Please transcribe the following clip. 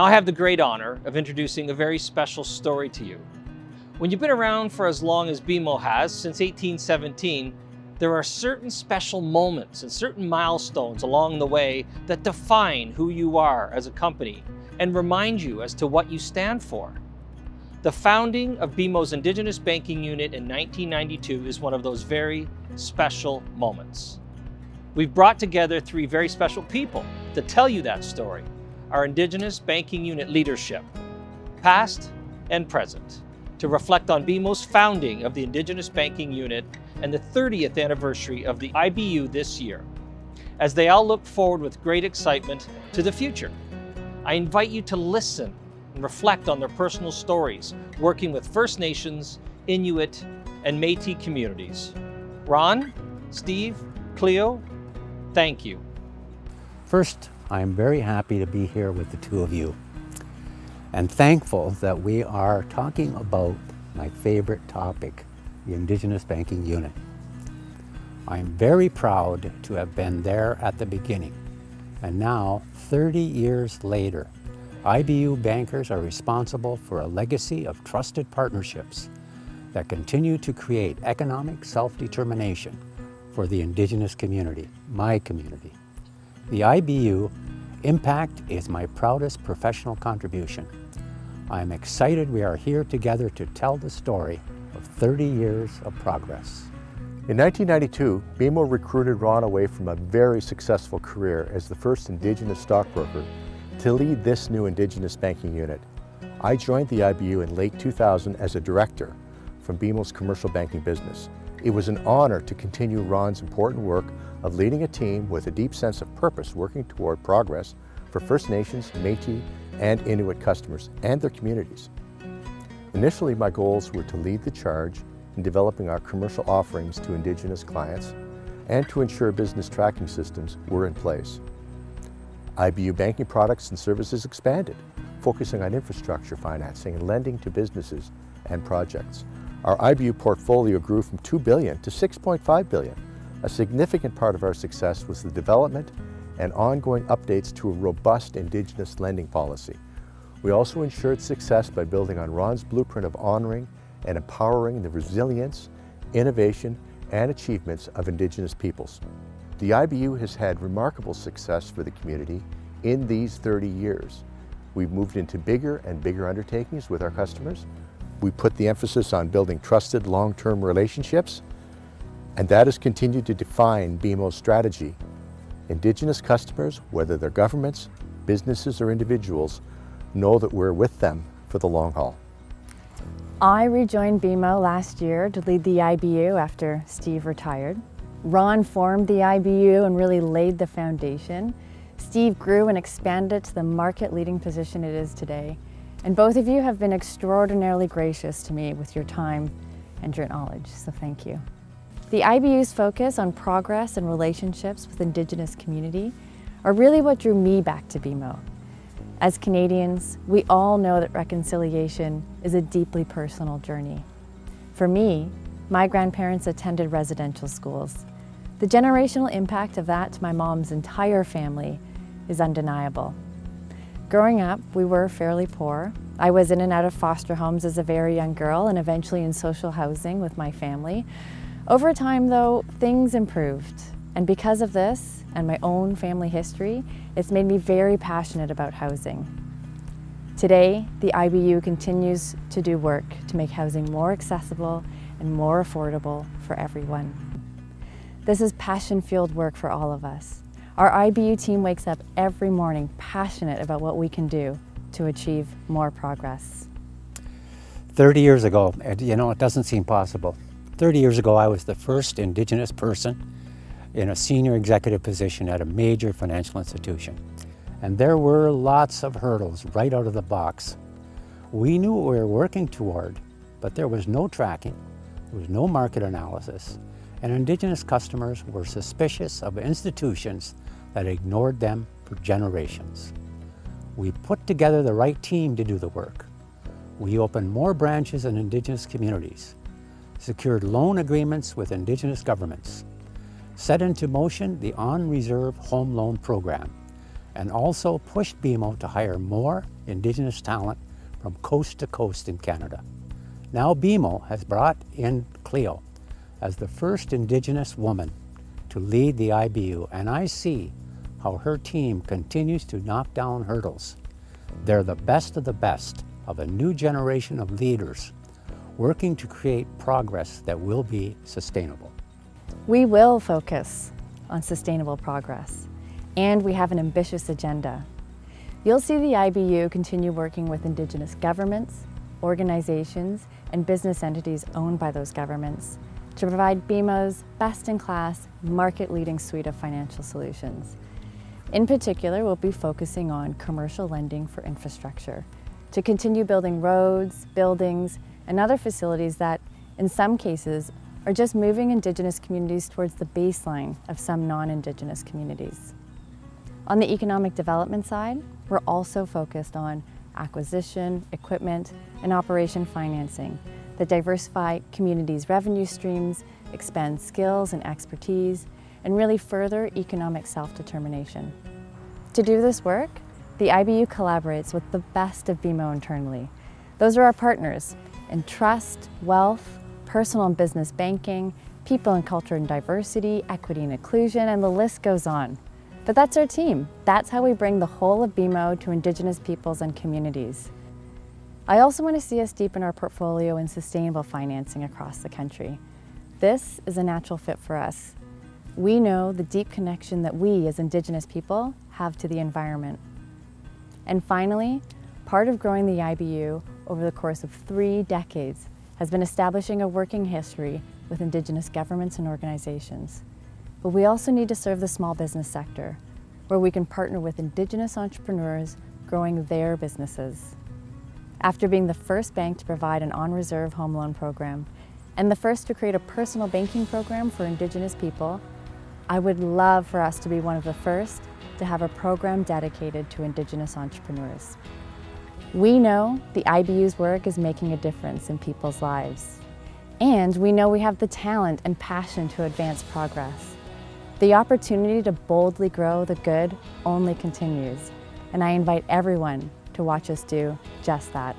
Now I have the great honor of introducing a very special story to you. When you've been around for as long as BMO has, since 1817, there are certain special moments and certain milestones along the way that define who you are as a company and remind you as to what you stand for. The founding of BMO's Indigenous Banking Unit in 1992 is one of those very special moments. We've brought together three very special people to tell you that story. Our Indigenous Banking Unit leadership, past and present, to reflect on BMO's founding of the Indigenous Banking Unit and the 30th anniversary of the IBU this year, as they all look forward with great excitement to the future. I invite you to listen and reflect on their personal stories, working with First Nations, Inuit, and Métis communities. Ron, Steve, Cleo, thank you. First, I'm very happy to be here with the two of you, and thankful that we are talking about my favorite topic, the Indigenous Banking Unit. I'm very proud to have been there at the beginning, and now, 30 years later, IBU bankers are responsible for a legacy of trusted partnerships that continue to create economic self-determination for the Indigenous community, my community. The IBU impact is my proudest professional contribution. I'm excited we are here together to tell the story of 30 years of progress. In 1992, BMO recruited Ron away from a very successful career as the first Indigenous stockbroker to lead this new Indigenous Banking Unit. I joined the IBU in late 2000 as a director from BMO's commercial banking business. It was an honor to continue Ron's important work of leading a team with a deep sense of purpose working toward progress for First Nations, Métis, and Inuit customers and their communities. Initially, my goals were to lead the charge in developing our commercial offerings to Indigenous clients and to ensure business tracking systems were in place. IBU banking products and services expanded, focusing on infrastructure financing and lending to businesses and projects. Our IBU portfolio grew from $2 billion to $6.5 billion. A significant part of our success was the development and ongoing updates to a robust Indigenous lending policy. We also ensured success by building on Ron's blueprint of honoring and empowering the resilience, innovation, and achievements of Indigenous peoples. The IBU has had remarkable success for the community in these 30 years. We've moved into bigger and bigger undertakings with our customers. We put the emphasis on building trusted long-term relationships, and that has continued to define BMO's strategy. Indigenous customers, whether they're governments, businesses, or individuals, know that we're with them for the long haul. I rejoined BMO last year to lead the IBU after Steve retired. Ron formed the IBU and really laid the foundation. Steve grew and expanded to the market-leading position it is today. And both of you have been extraordinarily gracious to me with your time and your knowledge, so thank you. The IBU's focus on progress and relationships with Indigenous community are really what drew me back to BMO. As Canadians, we all know that reconciliation is a deeply personal journey. For me, my grandparents attended residential schools. The generational impact of that to my mom's entire family is undeniable. Growing up, we were fairly poor. I was in and out of foster homes as a very young girl and eventually in social housing with my family. Over time, though, things improved. And because of this and my own family history, it's made me very passionate about housing. Today, the IBU continues to do work to make housing more accessible and more affordable for everyone. This is passion-fueled work for all of us. Our IBU team wakes up every morning passionate about what we can do to achieve more progress. 30 years ago, and it doesn't seem possible. 30 years ago, I was the first Indigenous person in a senior executive position at a major financial institution. And there were lots of hurdles right out of the box. We knew what we were working toward, but there was no tracking, there was no market analysis, and Indigenous customers were suspicious of institutions that ignored them for generations. We put together the right team to do the work. We opened more branches in Indigenous communities, secured loan agreements with Indigenous governments, set into motion the On Reserve Home Loan Program, and also pushed BMO to hire more Indigenous talent from coast to coast in Canada. Now BMO has brought in Cleo as the first Indigenous woman to lead the IBU, and I see how her team continues to knock down hurdles. They're the best of a new generation of leaders working to create progress that will be sustainable. We will focus on sustainable progress, and we have an ambitious agenda. You'll see the IBU continue working with Indigenous governments, organizations, and business entities owned by those governments to provide BMO's best-in-class, market-leading suite of financial solutions. In particular, we'll be focusing on commercial lending for infrastructure to continue building roads, buildings, and other facilities that, in some cases, are just moving Indigenous communities towards the baseline of some non-Indigenous communities. On the economic development side, we're also focused on acquisition, equipment, and operation financing that diversify communities' revenue streams, expand skills and expertise, and really further economic self-determination. To do this work, the IBU collaborates with the best of BMO internally. Those are our partners in trust, wealth, personal and business banking, people and culture and diversity, equity and inclusion, and the list goes on. But that's our team. That's how we bring the whole of BMO to Indigenous peoples and communities. I also want to see us deepen our portfolio in sustainable financing across the country. This is a natural fit for us. We know the deep connection that we as Indigenous people have to the environment. And finally, part of growing the IBU over the course of 3 decades has been establishing a working history with Indigenous governments and organizations. But we also need to serve the small business sector, where we can partner with Indigenous entrepreneurs growing their businesses. After being the first bank to provide an on-reserve home loan program and the first to create a personal banking program for Indigenous people, I would love for us to be one of the first to have a program dedicated to Indigenous entrepreneurs. We know the IBU's work is making a difference in people's lives. And we know we have the talent and passion to advance progress. The opportunity to boldly grow the good only continues, and I invite everyone to watch us do just that.